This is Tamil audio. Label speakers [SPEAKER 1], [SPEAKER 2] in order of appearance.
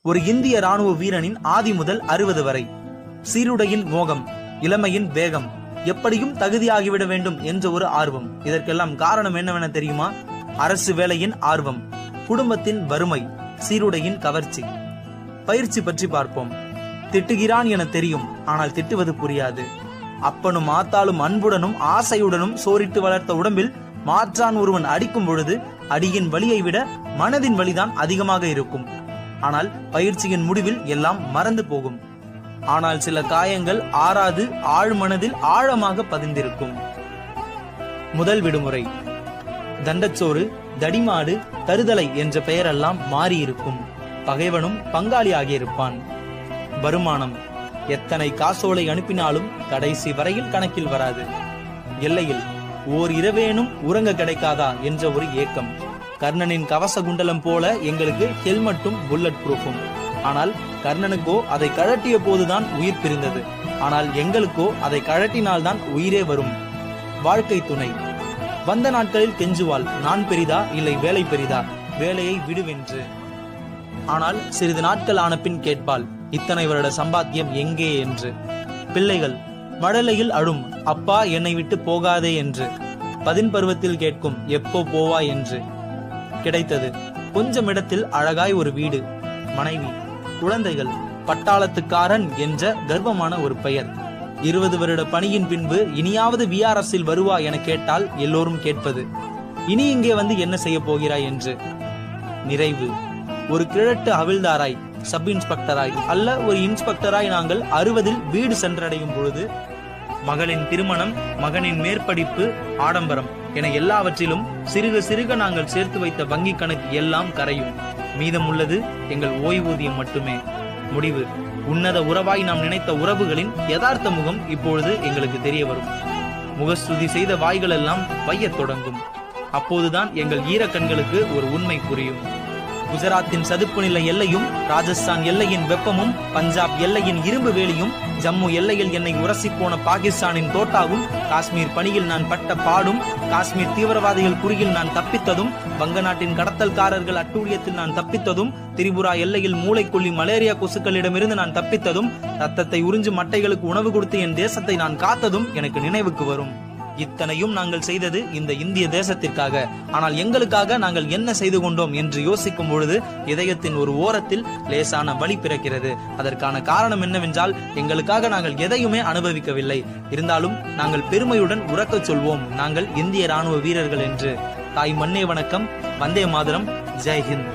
[SPEAKER 1] ஒரு இந்திய ராணுவ வீரனின் ஆதி முதல் 60 வரை. சீருடையின் மோகம், இளமையின் வேகம், எப்படியும் தகுதியாகிவிட வேண்டும் என்ற ஒரு ஆர்வம். இதற்கெல்லாம் காரணம் என்னவென தெரியுமா? அரசு வேலையின் ஆர்வம், குடும்பத்தின் வறுமை, சீருடையின் கவர்ச்சி. பயிற்சி பற்றி பார்ப்போம். திட்டுகிறான் என தெரியும், ஆனால் திட்டுவது புரியாது. அப்பனும் ஆத்தாலும் அன்புடனும் ஆசையுடனும் சோரிட்டு வளர்த்த உடம்பில் மாற்றான் ஒருவன் அடிக்கும் பொழுது அடியின் வலியை விட மனதின் வலிதான் அதிகமாக இருக்கும். ஆனால் பயிற்சியின் முடிவில் எல்லாம் மறந்து போகும். ஆனால் சில காயங்கள் ஆறாது ஆழ்மனதில் ஆழமாக பதிந்திருக்கும். முதல் விடுமுறை. தண்டச்சோறு, தடிமாடு, தருதலை என்ற பெயரெல்லாம் மாறியிருக்கும். பகைவனும் பங்காளியாகி இருப்பான். வருமானம். எத்தனை காசோலை அனுப்பினாலும் கடைசி வரையில் கணக்கில் வராது. எல்லையில் ஓர் இரவேனும் உறங்க கிடைக்காதா என்ற ஒரு ஏக்கம். கர்ணனின் கவச குண்டலம் போல எங்களுக்கு ஹெல்மெட்டும் புல்லட் ப்ரூஃபும். ஆனால் கர்ணனுக்கோ அதை கழட்டிய போதுதான் உயிர் பிரிந்தது. ஆனால் எங்களுக்கோ அதை கழட்டினால்தான் உயிரே வரும். வாழ்க்கை துணை. வந்த நாட்களில் கெஞ்சுவாள், நான் பெரிதா இல்லை வேலை பெரிதா, வேலையை விடுவென்று. ஆனால் சிறிது நாட்கள் ஆன பின் கேட்பாள், இத்தனை வருட சம்பாத்தியம் எங்கே என்று. பிள்ளைகள் மழலையில் அழும், அப்பா என்னை விட்டு போகாதே என்று. பருவத்தில் கேட்கும், எப்போ போவாய் என்று. கிடைத்தது கொஞ்சம் இடத்தில் அழகாய் ஒரு வீடு, மனைவி, குழந்தைகள், பட்டாளத்துக்காரன் என்ற கர்வமான ஒரு பெயர். 20 வருட பணியின் பின்பு இனியாவது விஆர்எஸ்ஸில் வருவா என கேட்டால் எல்லோரும் கேட்பது, இனி இங்கே வந்து என்ன செய்ய போகிறாய் என்று. நிறைவு. ஒரு கிழட்டு ஹவில்தாராய், சப் இன்ஸ்பெக்டராய் அல்ல ஒரு இன்ஸ்பெக்டராய் நாங்கள் 60 வீடு சென்றடையும் பொழுது மகளின் திருமணம், மகனின் மேற்படிப்பு, ஆடம்பரம் என எல்லாவற்றிலும் சிறுக சிறுக நாங்கள் சேர்த்து வைத்த வங்கி கணக்கு எல்லாம் கரையும். மீதம் உள்ளது எங்கள் ஓய்வூதியம் மட்டுமே. முடிவு. உன்னத உறவாய் நாம் நினைத்த உறவுகளின் யதார்த்த முகம் இப்பொழுது எங்களுக்கு தெரிய வரும். முகஸ்துதி செய்த வாய்கள் எல்லாம் வையத் தொடங்கும். அப்போதுதான் எங்கள் ஈரக்கண்களுக்கு ஒரு உண்மை புரியும். குஜராத்தின் சதுப்பு நில எல்லையும், ராஜஸ்தான் எல்லையின் வெப்பமும், பஞ்சாப் எல்லையின் இரும்பு வேலியும், ஜம்மு எல்லையில் என்னை உரசி போன பாகிஸ்தானின் தோட்டாவும், காஷ்மீர் பணியில் நான் பட்ட பாடும், காஷ்மீர் தீவிரவாதிகள் குறியில் நான் தப்பித்ததும், வங்க நாட்டின் கடத்தல்காரர்கள் அட்டூழியத்தில் நான் தப்பித்ததும், திரிபுரா எல்லையில் மூளைக்கொல்லி மலேரியா கொசுக்களிடமிருந்து நான் தப்பித்ததும், ரத்தத்தை உறிஞ்சு மட்டைகளுக்கு உணவு கொடுத்து என் தேசத்தை நான் காத்ததும் எனக்கு நினைவுக்கு வரும். இத்தனையும் நாங்கள் செய்தது இந்த இந்திய தேசத்திற்காக. ஆனால் எங்களுக்காக நாங்கள் என்ன செய்து கொண்டோம் என்று யோசிக்கும் பொழுது இதயத்தின் ஒரு ஓரத்தில் லேசான வலி பிறக்கிறது. அதற்கான காரணம் என்னவென்றால், எங்களுக்காக நாங்கள் எதையுமே அனுபவிக்கவில்லை. இருந்தாலும் நாங்கள் பெருமையுடன் உறக்கச் சொல்வோம், நாங்கள் இந்திய ராணுவ வீரர்கள் என்று. தாய் மண்ணே வணக்கம். வந்தே மாதரம். ஜெய் ஹிந்த்.